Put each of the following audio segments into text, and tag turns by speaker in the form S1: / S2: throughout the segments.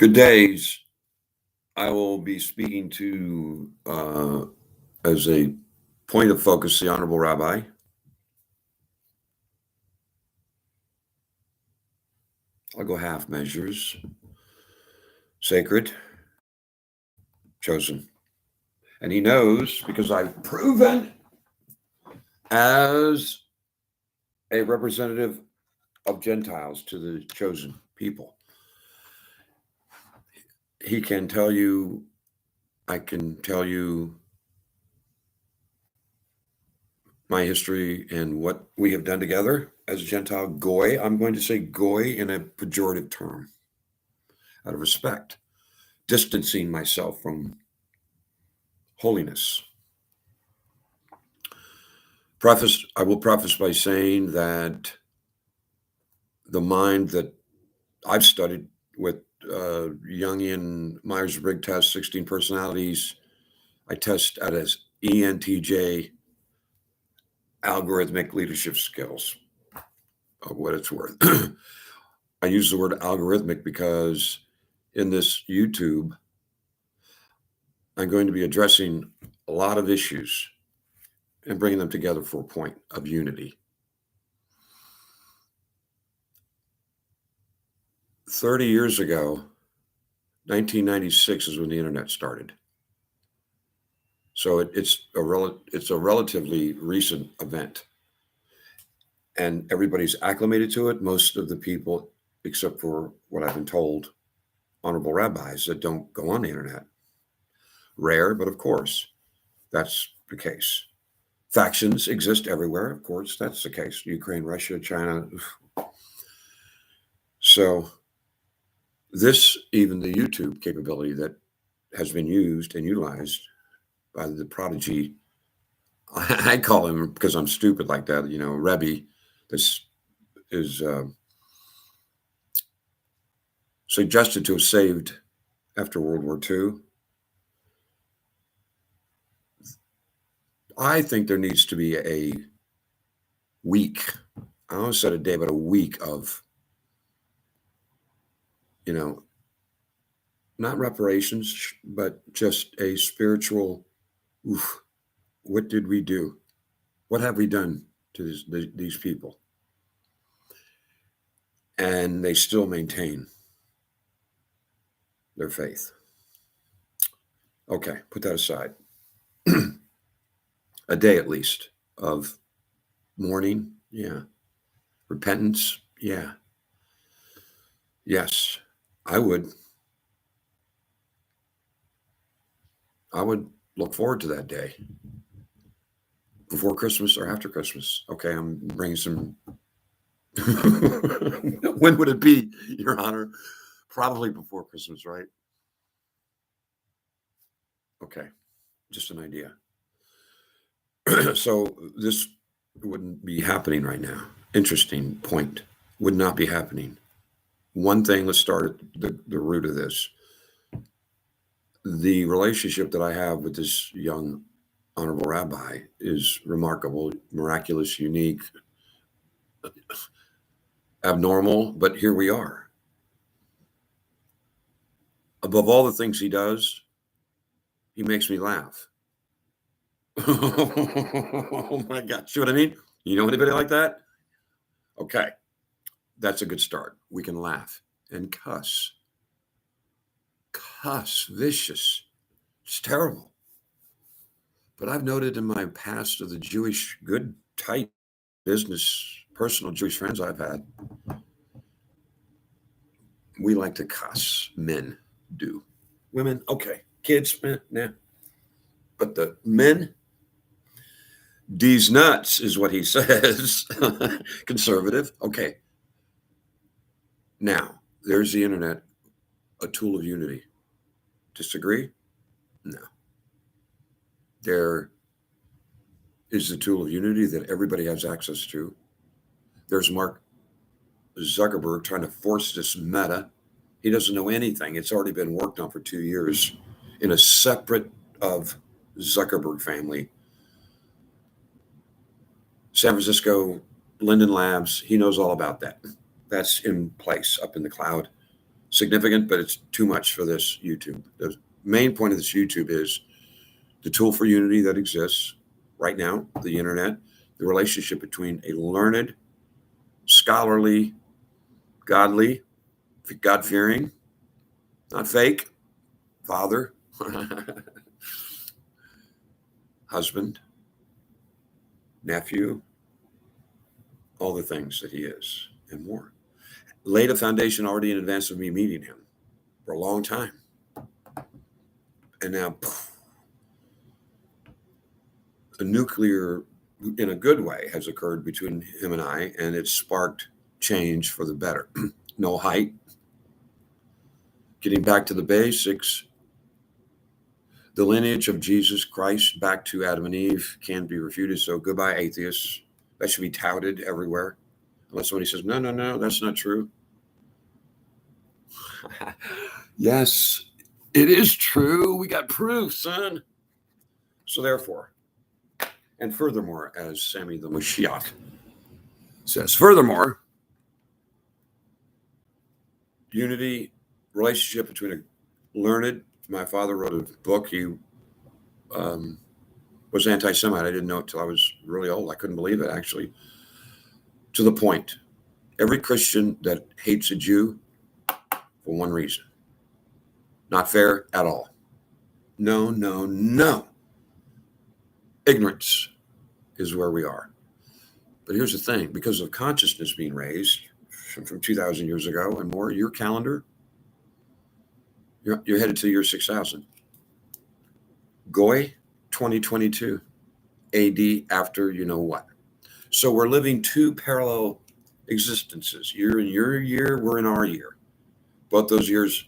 S1: Good days. I will be speaking to, as a point of focus, the Honorable Rabbi. I'll go half measures. Sacred, chosen. And he knows because I've proven as a representative of Gentiles to the chosen people. He can tell you, I can tell you my history and what we have done together as a Gentile goy. I'm going to say goy in a pejorative term out of respect, distancing myself from holiness. I will preface by saying that the mind that I've studied with Jungian Myers-Briggs test, 16 personalities, I test at as ENTJ, algorithmic leadership skills, of what it's worth. I use the word algorithmic because in this YouTube, I'm going to be addressing a lot of issues and bringing them together for a point of unity. 30 years ago, 1996 is when the internet started. So it's a relatively recent event. And everybody's acclimated to it. Most of the people, except for what I've been told, honorable rabbis that don't go on the internet. Rare, but of course, that's the case. Factions exist everywhere. Of course, that's the case. Ukraine, Russia, China. So even the YouTube capability that has been used and utilized by the prodigy, I call him, because I'm stupid like that, Rebbe, this is suggested to have saved after World War II. I think there needs to be a week, I almost said a day, but a week of, not reparations, but just a spiritual, what did we do? What have we done to these people? And they still maintain their faith. Okay, put that aside. A day at least of mourning, yeah. Repentance, yeah. Yes, I would look forward to that day. Before Christmas or after Christmas. Okay, I'm bringing some. When would it be, Your Honor? Probably before Christmas, right? Okay, just an idea. So this wouldn't be happening right now. Interesting point. Would not be happening. One thing, let's start at the root of this. The relationship that I have with this young honorable rabbi is remarkable, miraculous, unique, abnormal, but here we are. Above all the things he does, he makes me laugh. Oh my God. See what I mean? You know anybody like that? Okay. That's a good start. We can laugh and cuss. Cuss, vicious. It's terrible. But I've noted in my past of the Jewish, good, tight business, personal Jewish friends I've had, we like to cuss. Men do. Women, okay. Kids, nah. But the men, D's nuts is what he says. Conservative. Okay. Now, there's the internet, a tool of unity. Disagree? No. There is the tool of unity that everybody has access to. There's Mark Zuckerberg trying to force this meta. He doesn't know anything. It's already been worked on for 2 years in a separate of Zuckerberg family. San Francisco, Linden Labs, he knows all about that. That's in place up in the cloud. significant, but it's too much for this YouTube. The main point of this YouTube is the tool for unity that exists right now, the internet, the relationship between a learned, scholarly, godly, God-fearing, not fake, father, husband, nephew, all the things that he is and more. Laid a foundation already in advance of me meeting him for a long time. And now, poof, a nuclear, in a good way, has occurred between him and I, and it's sparked change for the better. No height, getting back to the basics. The lineage of Jesus Christ back to Adam and Eve can be refuted. So goodbye, atheists. That should be touted everywhere. Unless somebody says, no, no, no, that's not true. Yes, it is true. We got proof, son. So therefore, and furthermore, as Sammy the Mashiach says, furthermore, unity, relationship between a learned, my father wrote a book. He was anti-Semite. I didn't know it till I was really old. I couldn't believe it, actually. To the point, every Christian that hates a Jew for one reason. Not fair at all. No, no, no. Ignorance is where we are. But here's the thing, because of consciousness being raised from 2,000 years ago and more, your calendar, you're headed to year 6,000. Goy 2022 AD after you know what. So we're living two parallel existences. You're in your year, we're in our year. Both those years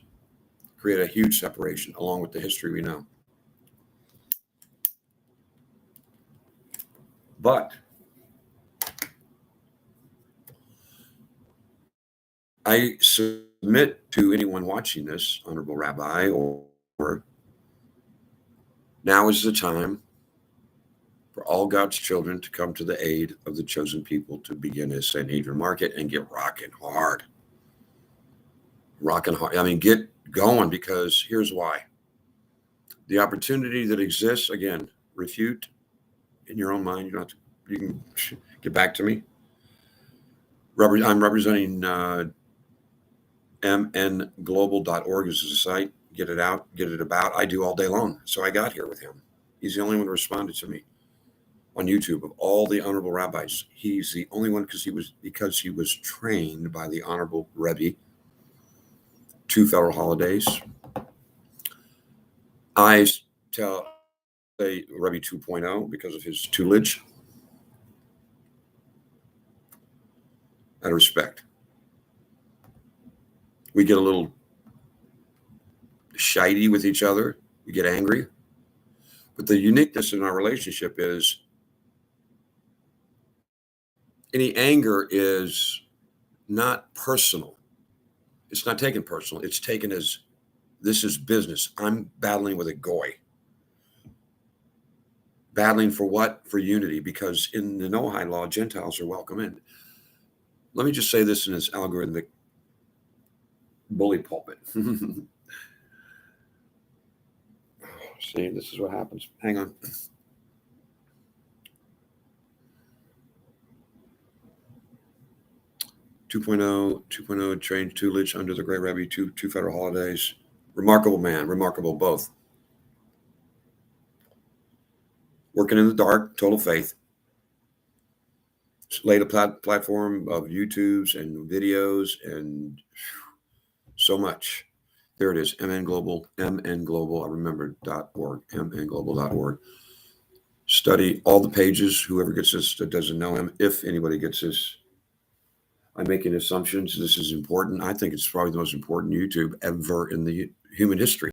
S1: create a huge separation along with the history we know. But I submit to anyone watching this, Honorable Rabbi, or now is the time for all God's children to come to the aid of the chosen people to begin a Sanhedrin market and get rocking hard. Rocking hard. I mean, get going, because here's why. The opportunity that exists, again, refute in your own mind. You can get back to me. I'm representing mnglobal.org is the site. Get it out, get it about. I do all day long. So I got here with him. He's the only one who responded to me on YouTube of all the honorable rabbis. He's the only one because he was trained by the Honorable Rebbe. 2 federal holidays. I say Rebbe 2.0 because of his tutelage. Out of respect. We get a little shitey with each other. We get angry. But the uniqueness in our relationship is any anger is not personal. It's not taken personal. It's taken as this is business. I'm battling with a goy. Battling for what? For unity, because in the Noahide law, Gentiles are welcome in. Let me just say this in its algorithmic bully pulpit. See, this is what happens. Hang on. Two point oh trained tutelage under the Great Rebbe, two federal holidays. Remarkable man, remarkable both. Working in the dark, total faith. Laid a platform of YouTubes and videos and so much. There it is, MN Global, I remember .org, mnglobal.org. Study all the pages, whoever gets this that doesn't know him, if anybody gets this. I'm making assumptions. This is important. I think it's probably the most important YouTube ever in the human history.